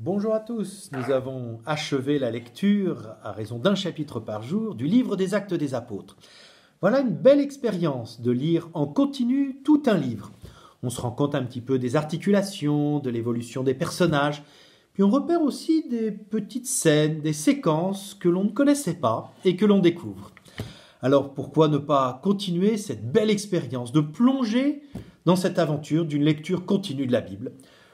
Bonjour à tous, nous avons achevé la lecture, à raison d'un chapitre par jour, du livre des Actes des Apôtres. Voilà une belle expérience de lire en continu tout un livre. On se rend compte un petit peu des articulations, de l'évolution des personnages, puis on repère aussi des petites scènes, des séquences que l'on ne connaissait pas et que l'on découvre. Alors pourquoi ne pas continuer cette belle expérience, de plonger dans cette aventure d'une lecture continue de la Bible?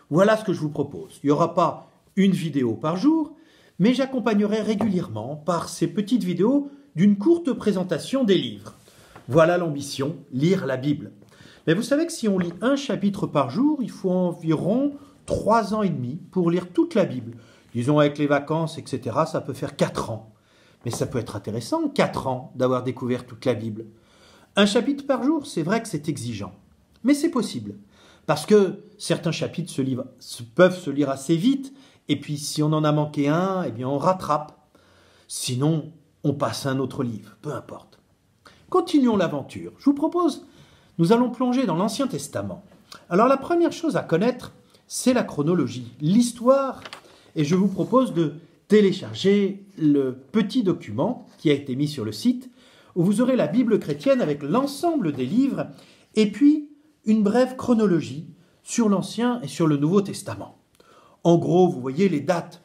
Voilà ce que je vous propose. Il n'y aura pas une vidéo par jour, mais j'accompagnerai régulièrement par ces petites vidéos d'une courte présentation des livres. Voilà l'ambition, lire la Bible. Mais vous savez que si on lit un chapitre par jour, il faut environ 3 ans et demi pour lire toute la Bible. Disons avec les vacances, etc., ça peut faire 4 ans. Mais ça peut être intéressant, 4 ans, d'avoir découvert toute la Bible. Un chapitre par jour, c'est vrai que c'est exigeant. Mais c'est possible. Parce que certains chapitres peuvent se lire assez vite, et puis si on en a manqué un, eh bien on rattrape. Sinon, on passe à un autre livre, peu importe. Continuons l'aventure. Je vous propose, nous allons plonger dans l'Ancien Testament. Alors la première chose à connaître, c'est la chronologie, l'histoire, et je vous propose de télécharger le petit document qui a été mis sur le site, où vous aurez la Bible chrétienne avec l'ensemble des livres, et puis une brève chronologie sur l'Ancien et sur le Nouveau Testament. En gros, vous voyez les dates.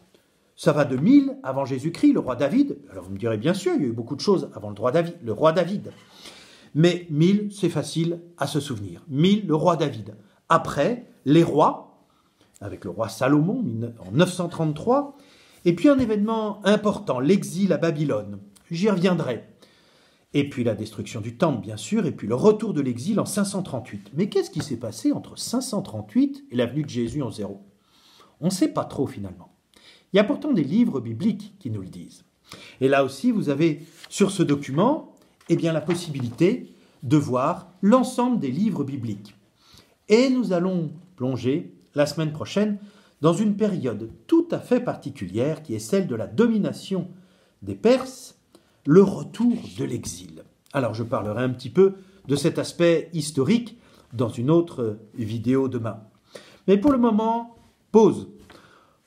Ça va de 1000 avant Jésus-Christ, le roi David. Alors vous me direz, bien sûr, il y a eu beaucoup de choses avant le roi David. Mais 1000, c'est facile à se souvenir. 1000, le roi David. Après, les rois, avec le roi Salomon en 933. Et puis un événement important, l'exil à Babylone. J'y reviendrai. Et puis la destruction du temple, bien sûr, et puis le retour de l'exil en 538. Mais qu'est-ce qui s'est passé entre 538 et la venue de Jésus en 0? On ne sait pas trop finalement. Il y a pourtant des livres bibliques qui nous le disent. Et là aussi, vous avez sur ce document la possibilité de voir l'ensemble des livres bibliques. Et nous allons plonger la semaine prochaine dans une période tout à fait particulière qui est celle de la domination des Perses, le retour de l'exil. Alors je parlerai un petit peu de cet aspect historique dans une autre vidéo demain. Mais pour le moment, pause.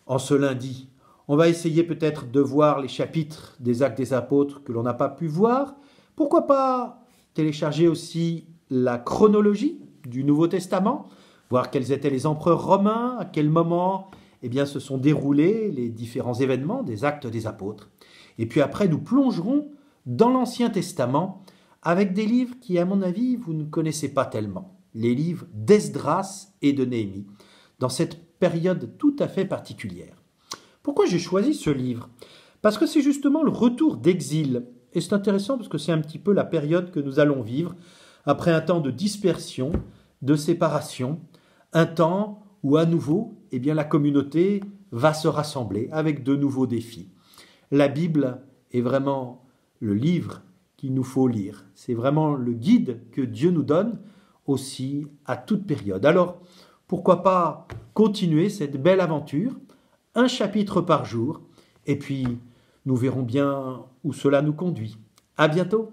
En ce lundi, on va essayer peut-être de voir les chapitres des Actes des Apôtres que l'on n'a pas pu voir. Pourquoi pas télécharger aussi la chronologie du Nouveau Testament, voir quels étaient les empereurs romains, à quel moment se sont déroulés les différents événements des Actes des Apôtres. Et puis après, nous plongerons dans l'Ancien Testament avec des livres qui, à mon avis, vous ne connaissez pas tellement. Les livres d'Esdras et de Néhémie, dans cette période tout à fait particulière. Pourquoi j'ai choisi ce livre? Parce que c'est justement le retour d'exil. Et c'est intéressant parce que c'est un petit peu la période que nous allons vivre après un temps de dispersion, de séparation, un temps où à nouveau, la communauté va se rassembler avec de nouveaux défis. La Bible est vraiment le livre qu'il nous faut lire. C'est vraiment le guide que Dieu nous donne aussi à toute période. Alors, pourquoi pas continuer cette belle aventure, un chapitre par jour, et puis nous verrons bien où cela nous conduit. À bientôt!